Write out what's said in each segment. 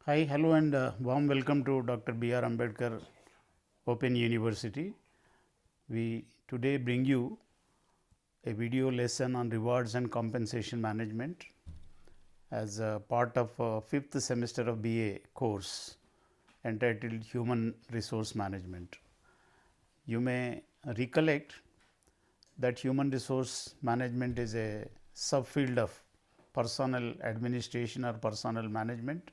Hi, hello and warm welcome to Dr. B.R. Ambedkar Open University. We today bring you a video lesson on rewards and compensation management as a part of 5th semester of BA course entitled Human Resource Management. You may recollect that human resource management is a subfield of personnel administration or personnel management,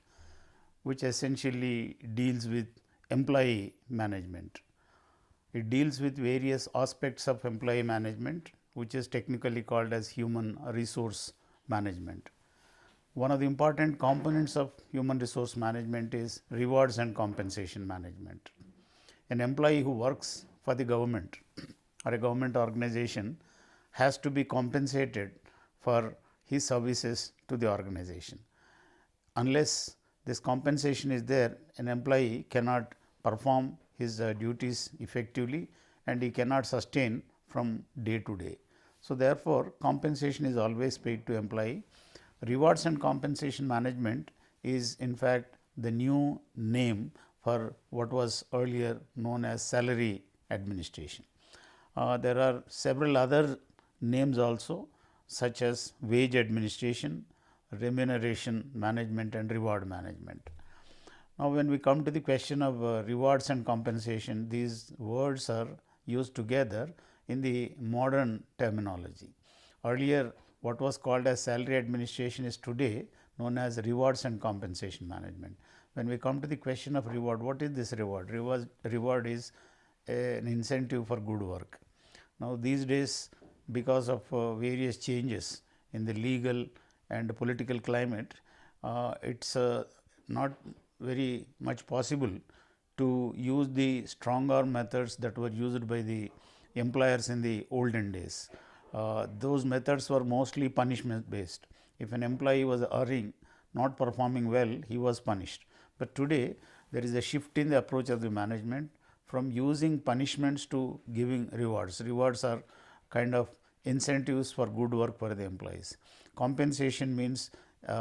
which essentially deals with employee management. It deals with various aspects of employee management, which is technically called as human resource management. One of the important components of human resource management is rewards and compensation management. An employee who works for the government or a government organization has to be compensated for his services to the organization. Unless this compensation is there, an employee cannot perform his duties effectively and he cannot sustain from day to day. So, therefore, compensation is always paid to employee. Rewards and compensation management is in fact the new name for what was earlier known as salary administration. There are several other names also, such as wage administration, remuneration management and reward management. Now, when we come to the question of rewards and compensation, these words are used together in the modern terminology. Earlier, what was called as salary administration is today known as rewards and compensation management. When we come to the question of reward, what is this reward? Reward is an incentive for good work. Now, these days, because of various changes in the legal and political climate, it's not very much possible to use the strong arm methods that were used by the employers in the olden days. Those methods were mostly punishment based. If an employee was erring, not performing well, he was punished. But today, there is a shift in the approach of the management from using punishments to giving rewards. Rewards are kind of incentives for good work for the employees. Compensation means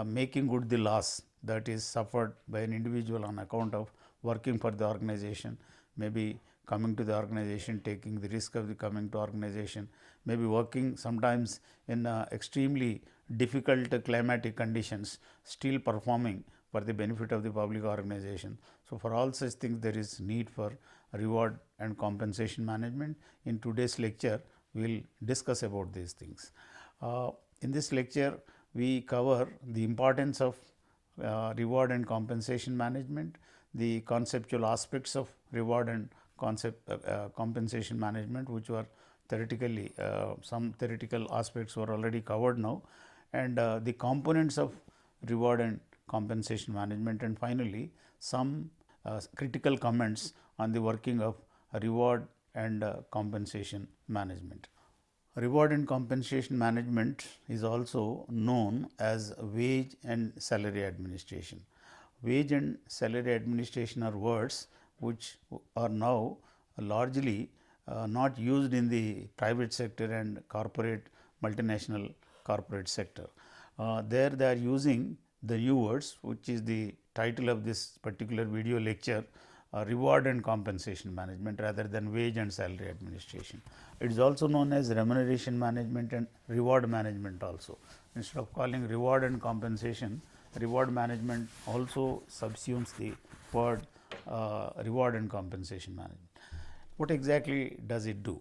making good the loss that is suffered by an individual on account of working for the organization, maybe coming to the organization, taking the risk of the coming to organization, maybe working sometimes in extremely difficult climatic conditions, still performing for the benefit of the public organization. So, for all such things there is need for reward and compensation management. In today's lecture, we will discuss about these things. In this lecture, we cover the importance of reward and compensation management, the conceptual aspects of reward and compensation management, which were theoretically some theoretical aspects were already covered now, and the components of reward and compensation management, and finally, some critical comments on the working of reward and compensation management. Reward and compensation management is also known as wage and salary administration. Wage and salary administration are words which are now largely not used in the private sector and corporate multinational corporate sector. There they are using the new words, which is the title of this particular video lecture, reward and compensation management rather than wage and salary administration. It is also known as remuneration management and reward management also. Instead of calling reward and compensation, reward management also subsumes the word reward and compensation management. What exactly does it do?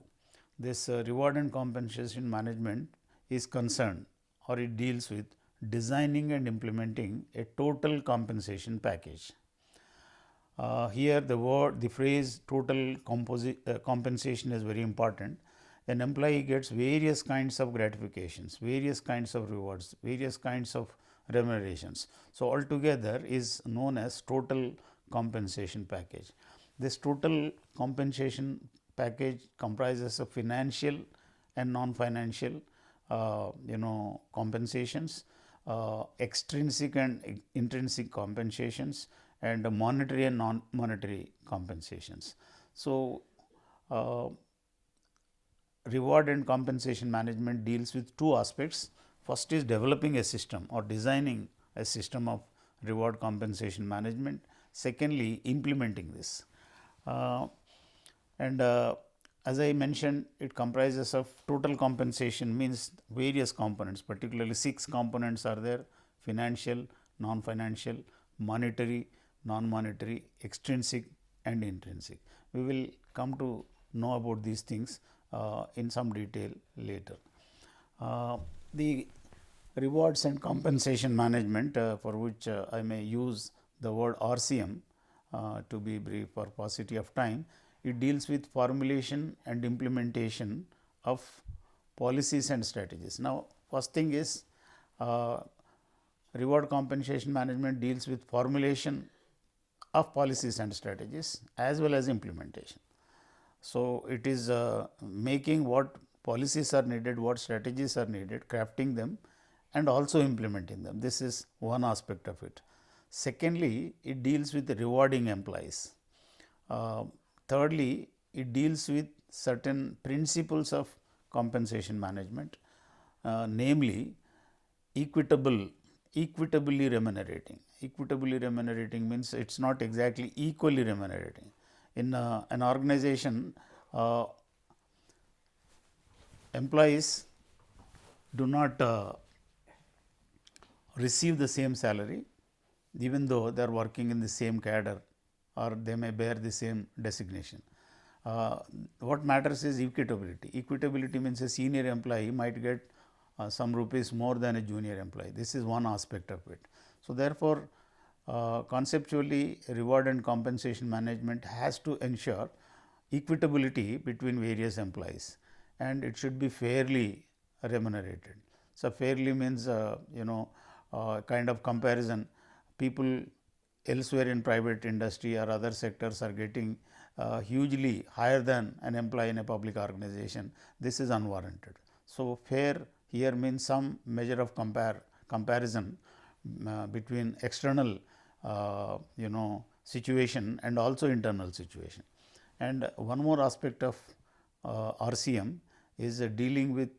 This reward and compensation management is concerned, or it deals with designing and implementing a total compensation package. Here the phrase total compensation is very important. An employee gets various kinds of gratifications, various kinds of rewards, various kinds of remunerations. So, altogether is known as total compensation package. This total compensation package comprises of financial and non-financial compensations, extrinsic and intrinsic compensations, and monetary and non-monetary compensations. So, reward and compensation management deals with two aspects. First is developing a system or designing a system of reward compensation management. Secondly, implementing this. And as I mentioned, it comprises of total compensation, means various components, particularly 6 components are there: financial, non-financial, monetary, non-monetary, extrinsic and intrinsic. We will come to know about these things in some detail later. The rewards and compensation management, for which I may use the word RCM to be brief for paucity of time, it deals with formulation and implementation of policies and strategies. Now, first thing is reward compensation management deals with formulation of policies and strategies as well as implementation. So, it is making what policies are needed, what strategies are needed, crafting them and also implementing them. This is one aspect of it. Secondly, it deals with rewarding employees. Thirdly, it deals with certain principles of compensation management, namely equitably remunerating. Equitably remunerating means it is not exactly equally remunerating. In an organization, employees do not receive the same salary, even though they are working in the same cadre or they may bear the same designation. What matters is equitability. Equitability means a senior employee might get some rupees more than a junior employee. This is one aspect of it. So, therefore, conceptually reward and compensation management has to ensure equitability between various employees and it should be fairly remunerated. So, fairly means kind of comparison. People elsewhere in private industry or other sectors are getting hugely higher than an employee in a public organization. This is unwarranted. So, fair here means some measure of comparison between external situation and also internal situation. And one more aspect of RCM is dealing with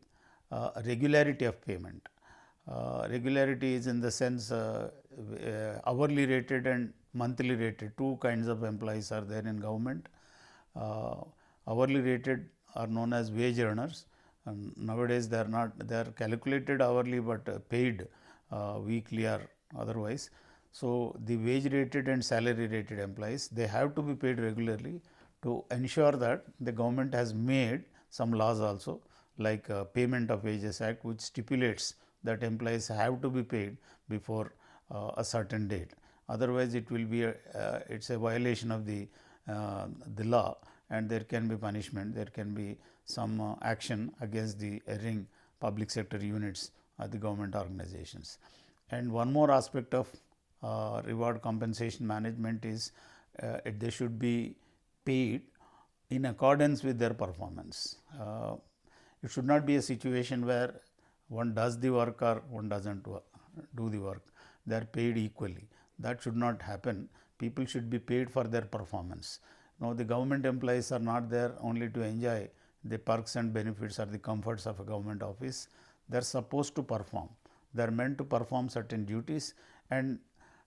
regularity of payment. Regularity is in the sense hourly rated and monthly rated. Two kinds of employees are there in government. Hourly rated are known as wage earners, and nowadays they are not, they are calculated hourly, but paid weekly or otherwise. So, the wage rated and salary rated employees, they have to be paid regularly to ensure that the government has made some laws also, like Payment of Wages Act, which stipulates that employees have to be paid before a certain date. Otherwise, it will be it's a violation of the law, and there can be punishment, there can be some action against the erring public sector units or the government organizations. And one more aspect of reward compensation management is they should be paid in accordance with their performance. It should not be a situation where one does the work or one does not do the work. They are paid equally. That should not happen. People should be paid for their performance. Now, the government employees are not there only to enjoy the perks and benefits or the comforts of a government office. They are supposed to perform. They are meant to perform certain duties, and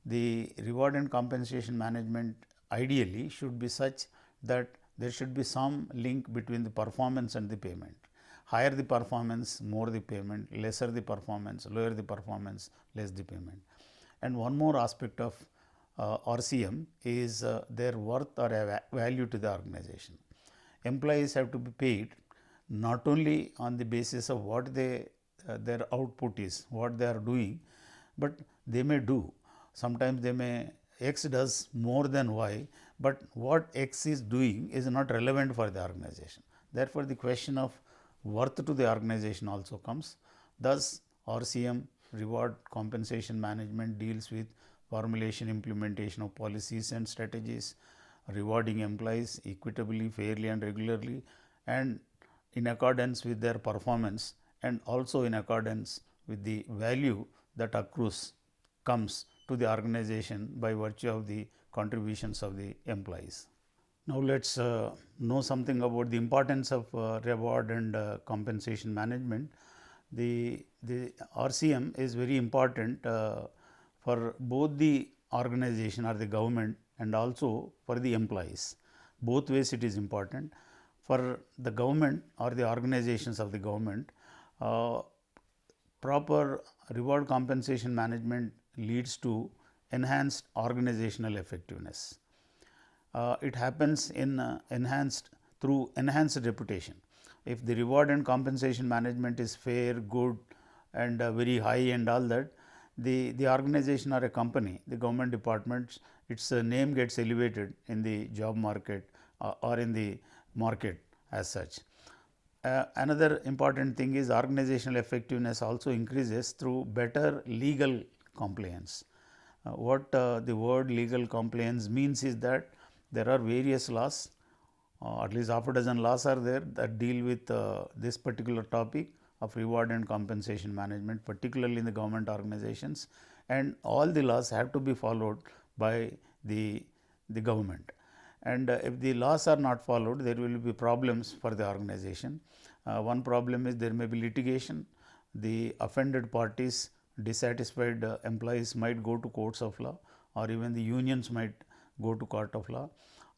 the reward and compensation management ideally should be such that there should be some link between the performance and the payment. Higher the performance, more the payment; lesser the performance, lower the performance, less the payment. And one more aspect of RCM is their worth or value to the organization. Employees have to be paid not only on the basis of what their output is, what they are doing, but they may do. Sometimes they may X does more than Y, but what X is doing is not relevant for the organization. Therefore, the question of worth to the organization also comes. Thus, RCM, reward compensation management, deals with formulation, implementation of policies and strategies, rewarding employees equitably, fairly and regularly, and in accordance with their performance, and also in accordance with the value that comes to the organization by virtue of the contributions of the employees. Now, let us know something about the importance of reward and compensation management. The RCM is very important for both the organization or the government and also for the employees. Both ways it is important. For the government or the organizations of the government, proper reward compensation management leads to enhanced organizational effectiveness. It happens in enhanced through enhanced reputation. If the reward and compensation management is fair, good and very high and all that, the organization or a company, the government departments, its name gets elevated in the job market or in the market as such. Another important thing is organizational effectiveness also increases through better legal compliance. What the word legal compliance means is that there are various laws, at least half a dozen laws are there that deal with this particular topic of reward and compensation management, particularly in the government organizations, and all the laws have to be followed by the government. And if the laws are not followed, there will be problems for the organization. One problem is there may be litigation. The offended parties, dissatisfied employees might go to courts of law, or even the unions might go to court of law,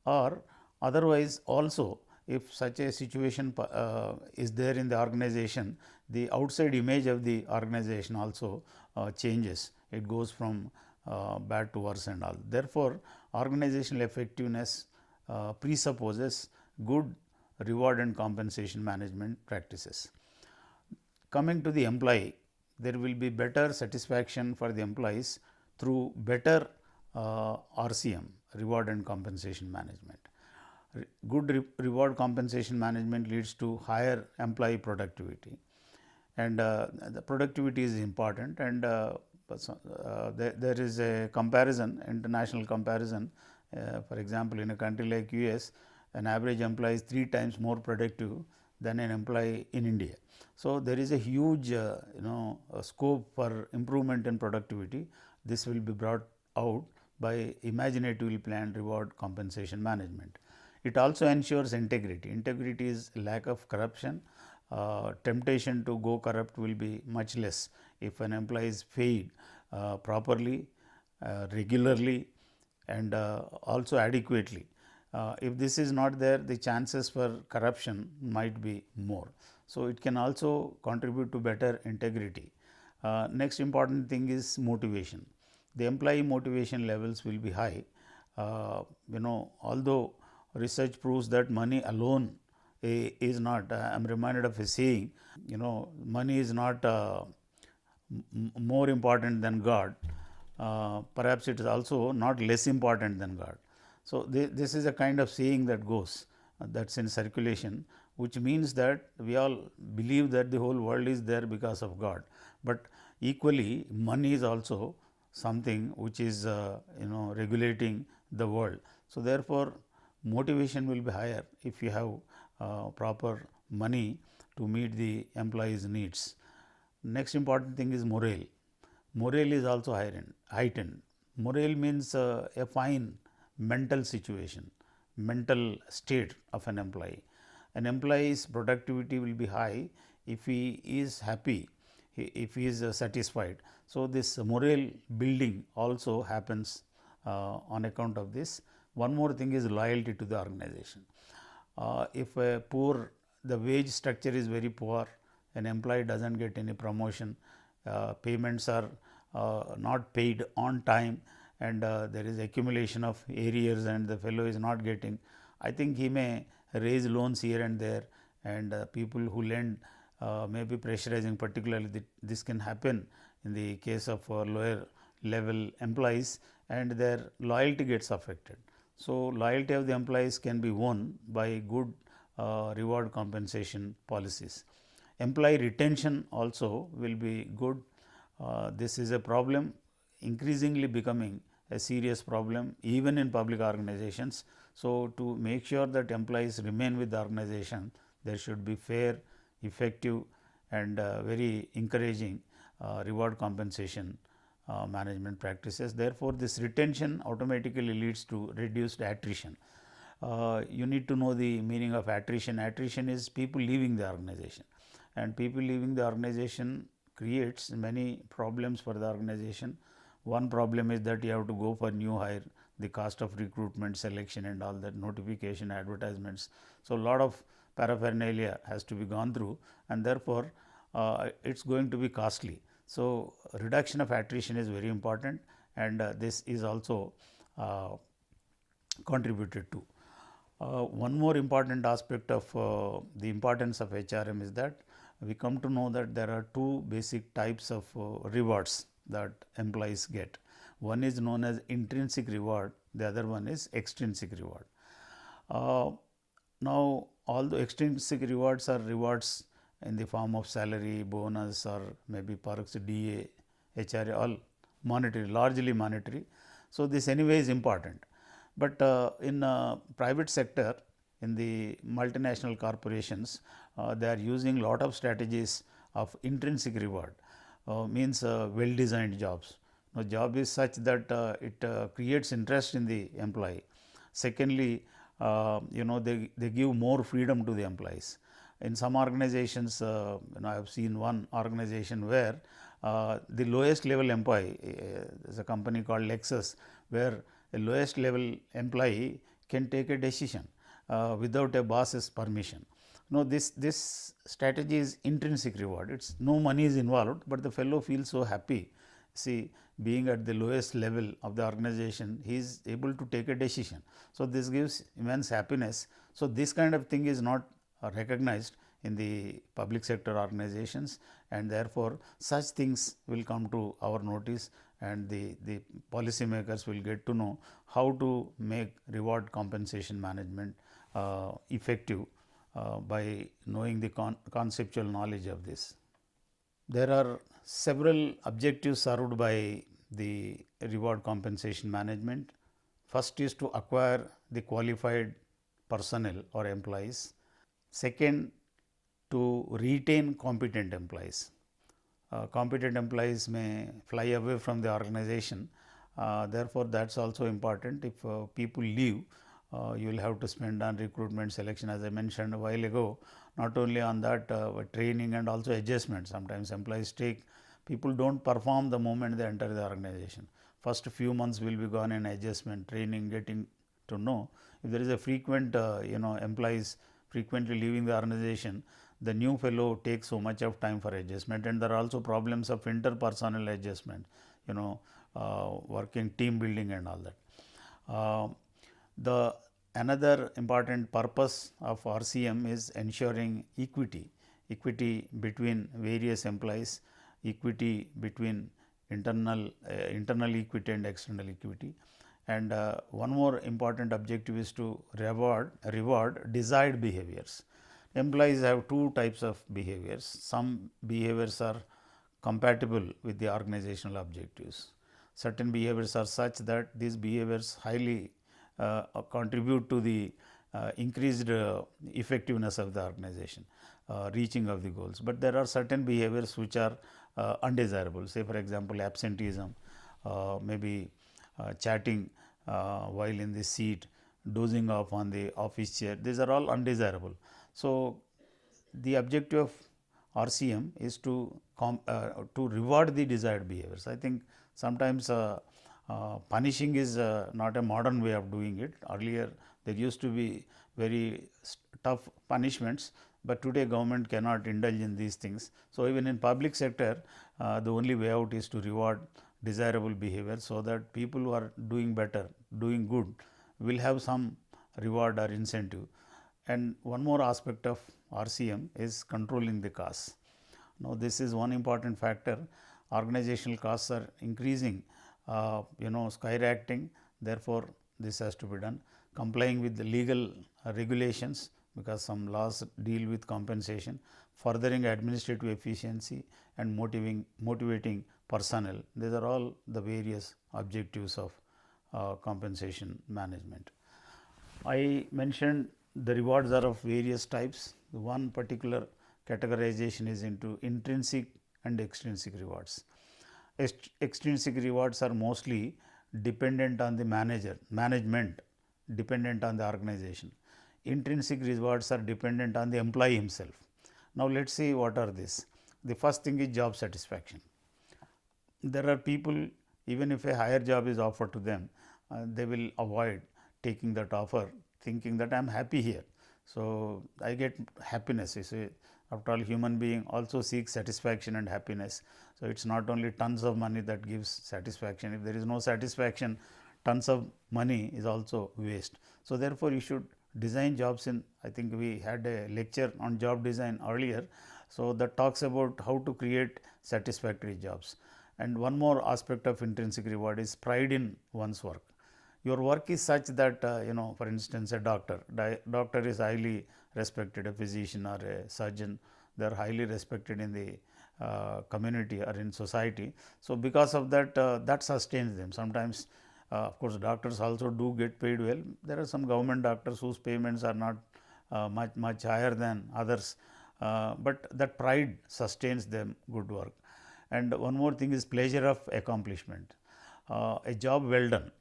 or otherwise also if such a situation is there in the organization, the outside image of the organization also changes. It goes from bad to worse and all. Therefore, organizational effectiveness presupposes good reward and compensation management practices. Coming to the employee, there will be better satisfaction for the employees through better RCM, reward and compensation management. Good reward compensation management leads to higher employee productivity, and the productivity is important, and there is a comparison, international comparison. For example, in a country like US, an average employee is 3 times more productive than an employee in India. So, there is a huge scope for improvement in productivity. This will be brought out by imaginatively planned reward compensation management. It also ensures integrity. Integrity is lack of corruption. Temptation to go corrupt will be much less if an employee is paid properly, regularly and also adequately. If this is not there, the chances for corruption might be more. So, it can also contribute to better integrity. Next important thing is motivation. The employee motivation levels will be high. Although research proves that money alone is not, I am reminded of a saying, money is not more important than God. Perhaps it is also not less important than God. So, this is a kind of saying that goes, that's in circulation, which means that we all believe that the whole world is there because of God, but equally money is also something which is regulating the world. So, therefore, motivation will be higher if you have proper money to meet the employees' needs. Next important thing is morale. Morale is also heightened. Morale means a fine mental situation, mental state of an employee. An employee's productivity will be high if he is happy, if he is satisfied. So, this morale building also happens on account of this. One more thing is loyalty to the organization. If the wage structure is very poor, an employee does not get any promotion, payments are not paid on time, and there is accumulation of arrears and the fellow is not getting, I think he may raise loans here and there, and people who lend may be pressurizing, particularly this can happen in the case of lower level employees, and their loyalty gets affected. So, loyalty of the employees can be won by good reward compensation policies. Employee retention also will be good. This is a problem increasingly becoming a serious problem even in public organizations. So, to make sure that employees remain with the organization, there should be fair, effective and very encouraging reward compensation management practices. Therefore, this retention automatically leads to reduced attrition. You need to know the meaning of attrition. Attrition is people leaving the organization, and people leaving the organization creates many problems for the organization. One problem is that you have to go for new hire, the cost of recruitment, selection and all that, notification, advertisements. So, lot of paraphernalia has to be gone through, and therefore, it is going to be costly. So, reduction of attrition is very important, and this is also contributed to. One more important aspect of the importance of HRM is that we come to know that there are two basic types of rewards that employees get. One is known as intrinsic reward, the other one is extrinsic reward. Now, all the extrinsic rewards are rewards in the form of salary, bonus or maybe perks, DA, HRA, all monetary, largely monetary. So, this anyway is important. But in private sector, in the multinational corporations, they are using lot of strategies of intrinsic reward, means well designed jobs. Now, job is such that it creates interest in the employee. Secondly, they give more freedom to the employees. In some organizations, I have seen one organization where the lowest level employee, there is a company called Lexus, where the lowest level employee can take a decision without a boss's permission. Now, this strategy is intrinsic reward. It's no money is involved, but the fellow feels so happy. See, being at the lowest level of the organization, he is able to take a decision. So, this gives immense happiness. So, this kind of thing is not recognized in the public sector organizations, and therefore, such things will come to our notice, and the policy makers will get to know how to make reward compensation management effective by knowing the conceptual knowledge of this. There are several objectives served by the reward compensation management. First is to acquire the qualified personnel or employees. Second, to retain competent employees. Competent employees may fly away from the organization. Therefore, that is also important. If people leave, you will have to spend on recruitment, selection, as I mentioned a while ago. Not only on that, training and also adjustment. Sometimes employees people do not perform the moment they enter the organization. First few months will be gone in adjustment, training, getting to know. If there is a frequent, employees frequently leaving the organization, the new fellow takes so much of time for adjustment, and there are also problems of interpersonal adjustment, working team building and all that. The another important purpose of RCM is ensuring equity between various employees, equity between internal equity and external equity. And one more important objective is to reward desired behaviors. Employees have two types of behaviors. Some behaviors are compatible with the organizational objectives. Certain behaviors are such that these behaviors highly contribute to the increased effectiveness of the organization, reaching of the goals. But there are certain behaviors which are undesirable. Say for example, absenteeism, maybe chatting while in the seat, dozing off on the office chair. These are all undesirable. So, the objective of RCM is to reward the desired behaviors. I think sometimes punishing is not a modern way of doing it. Earlier there used to be very tough punishments, but today government cannot indulge in these things. So, even in public sector, the only way out is to reward desirable behavior, so that people who are doing better, doing good, will have some reward or incentive. And one more aspect of RCM is controlling the costs. Now, this is one important factor. Organizational costs are increasing, skyrocketing. Therefore, this has to be done. Complying with the legal regulations, because some laws deal with compensation, furthering administrative efficiency and motivating personnel. These are all the various objectives of compensation management. I mentioned the rewards are of various types. One particular categorization is into intrinsic and extrinsic rewards. Extrinsic rewards are mostly dependent on the management, dependent on the organization. Intrinsic rewards are dependent on the employee himself. Now, let us see what are these. The first thing is job satisfaction. There are people even if a higher job is offered to them, they will avoid taking that offer, thinking that I am happy here. So, I get happiness. You see, after all, human being also seeks satisfaction and happiness. So, it is not only tons of money that gives satisfaction. If there is no satisfaction, tons of money is also waste. So, therefore, you should design jobs in, I think we had a lecture on job design earlier. So, that talks about how to create satisfactory jobs. And one more aspect of intrinsic reward is pride in one's work. Your work is such that for instance, a doctor is highly respected, a physician or a surgeon, they are highly respected in the community or in society. So, because of that, that sustains them. Sometimes of course, doctors also do get paid well. There are some government doctors whose payments are not much higher than others, but that pride sustains them good work. And one more thing is pleasure of accomplishment. A job well done.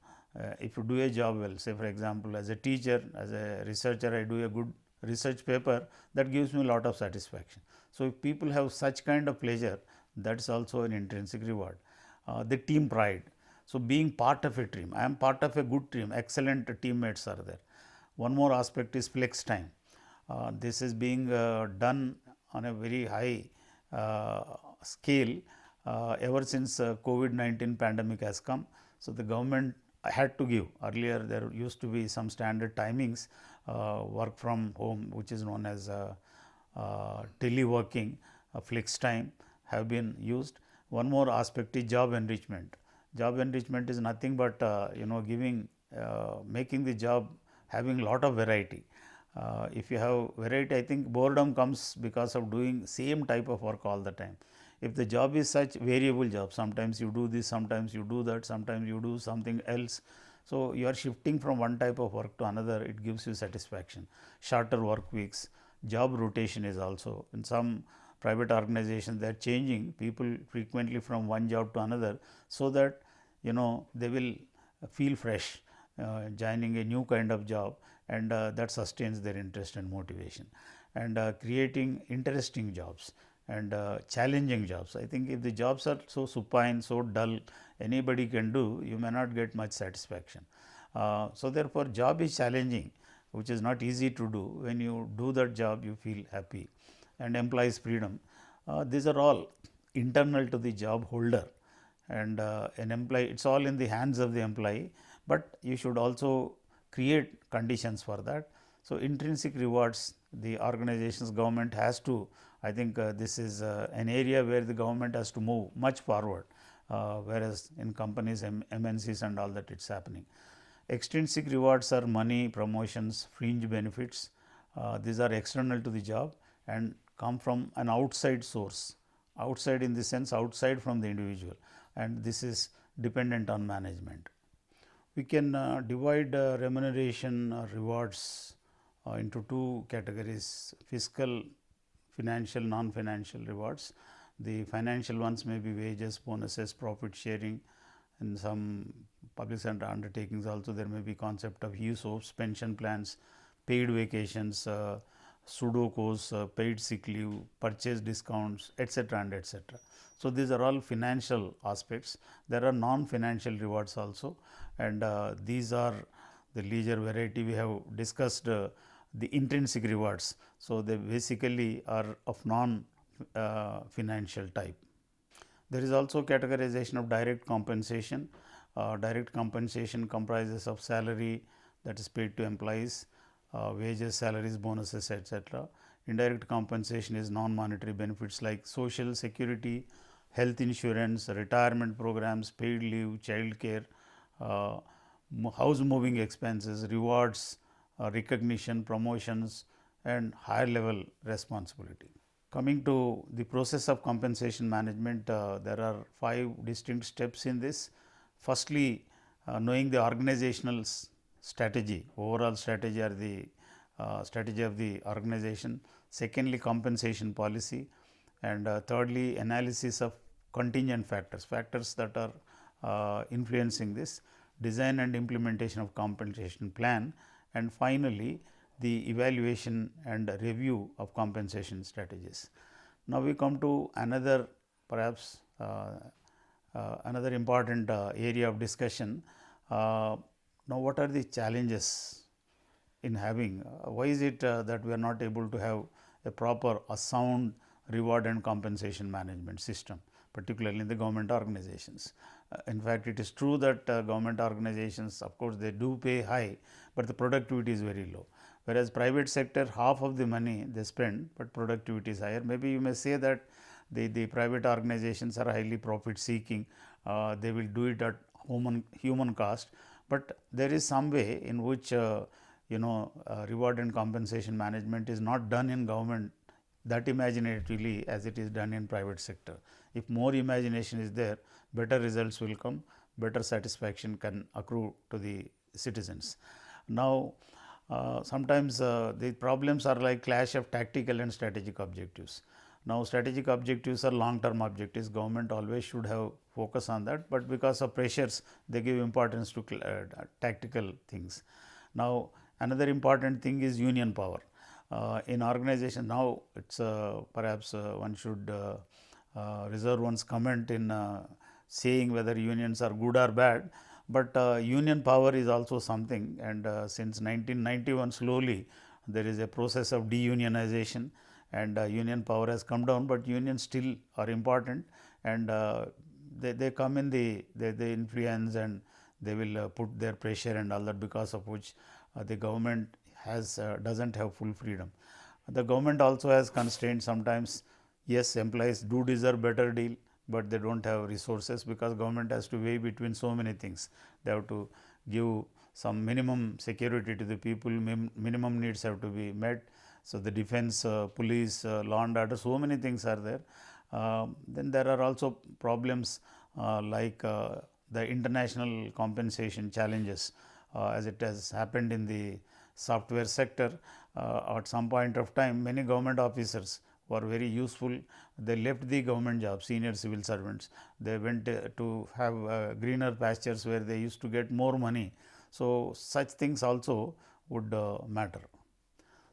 If you do a job well, say for example, as a teacher, as a researcher, I do a good research paper, that gives me a lot of satisfaction. So, if people have such kind of pleasure, that is also an intrinsic reward. The team pride. So, being part of a team, I am part of a good team, excellent teammates are there. One more aspect is flex time. This is being done on a very high scale ever since COVID-19 pandemic has come. So, the government had to give, earlier there used to be some standard timings, work from home, which is known as teleworking, flex time have been used. One more aspect is job enrichment. Job enrichment is nothing but giving making the job having lot of variety. If you have variety, I think boredom comes because of doing same type of work all the time. If the job is such variable job, sometimes you do this, sometimes you do that, sometimes you do something else. So, you are shifting from one type of work to another, it gives you satisfaction. Shorter work weeks, job rotation is also in some private organizations, they are changing people frequently from one job to another, so that they will feel fresh joining a new kind of job, and that sustains their interest and motivation. And creating interesting jobs and challenging jobs. I think if the jobs are so supine, so dull, anybody can do, you may not get much satisfaction. So, therefore, job is challenging, which is not easy to do. When you do that job, you feel happy. And employees freedom, these are all internal to the job holder, and an employee, it is all in the hands of the employee, but you should also create conditions for that. So, intrinsic rewards, the organization's government has to, I think this is an area where the government has to move much forward, whereas in companies, MNCs and all that, it is happening. Extrinsic rewards are money, promotions, fringe benefits. These are external to the job and come from an outside source, outside in the sense outside from the individual, and this is dependent on management. We can divide remuneration or rewards into two categories: fiscal, financial, non-financial rewards. The financial ones may be wages, bonuses, profit sharing. In some public sector undertakings also there may be concept of ESOPs, pension plans, paid vacations, Sudocos, paid sick leave, purchase discounts, etc. and etc. So, these are all financial aspects. There are non-financial rewards also, and these are the leisure variety. We have discussed the intrinsic rewards. So, they basically are of non-financial type. There is also categorization of direct compensation. Direct compensation comprises of salary that is paid to employees, wages, salaries, bonuses, etc. Indirect compensation is non-monetary benefits like social security, health insurance, retirement programs, paid leave, child care, house moving expenses, rewards, recognition, promotions, and higher level responsibility. Coming to the process of compensation management, there are 5 distinct steps in this. Firstly, knowing the organizational strategy, overall strategy or the strategy of the organization. Secondly, compensation policy, and thirdly, analysis of contingent factors, factors that are influencing this, design and implementation of compensation plan, and finally, the evaluation and review of compensation strategies. Now, we come to another perhaps another important area of discussion. Now, what are the challenges in having? Why is it that we are not able to have a proper, a sound reward and compensation management system, particularly in the government organizations? In fact, it is true that government organizations, of course, they do pay high, but the productivity is very low. Whereas private sector, half of the money they spend, but productivity is higher. Maybe you may say that the private organizations are highly profit seeking, they will do it at human cost, but there is some way in which reward and compensation management is not done in government that imaginatively as it is done in private sector. If more imagination is there, better results will come, better satisfaction can accrue to the citizens. Now, sometimes the problems are like clash of tactical and strategic objectives. Now, strategic objectives are long term objectives, government always should have focus on that, but because of pressures they give importance to tactical things. Now, another important thing is union power. In organization now, it is perhaps one should reserve one's comment in saying whether unions are good or bad, but union power is also something, and since 1991 slowly there is a process of deunionization and union power has come down, but unions still are important, and they come in they influence and they will put their pressure and all that, because of which the government has doesn't have full freedom. The government also has constraints sometimes. Yes, employees do deserve better deal, but they do not have resources, because government has to weigh between so many things. They have to give some minimum security to the people, minimum needs have to be met. So, the defense, police, law and order, so many things are there. Then there are also problems like the international compensation challenges, as it has happened in the software sector. At some point of time, many government officers were very useful. They left the government job, senior civil servants. They went to have greener pastures where they used to get more money. So, such things also would matter.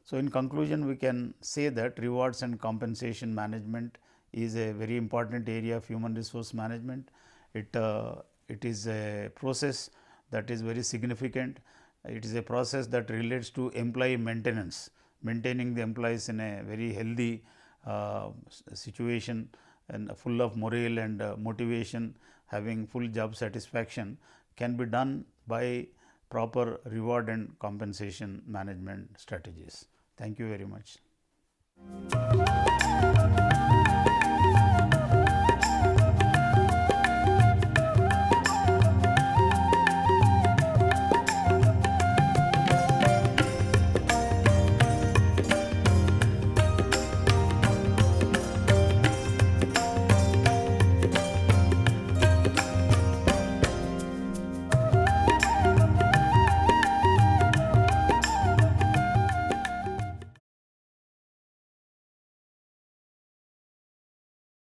So, in conclusion, we can say that rewards and compensation management is a very important area of human resource management. It is a process that is very significant. It is a process that relates to employee maintenance, maintaining the employees in a very healthy situation and full of morale and motivation, having full job satisfaction, can be done by proper reward and compensation management strategies. Thank you very much.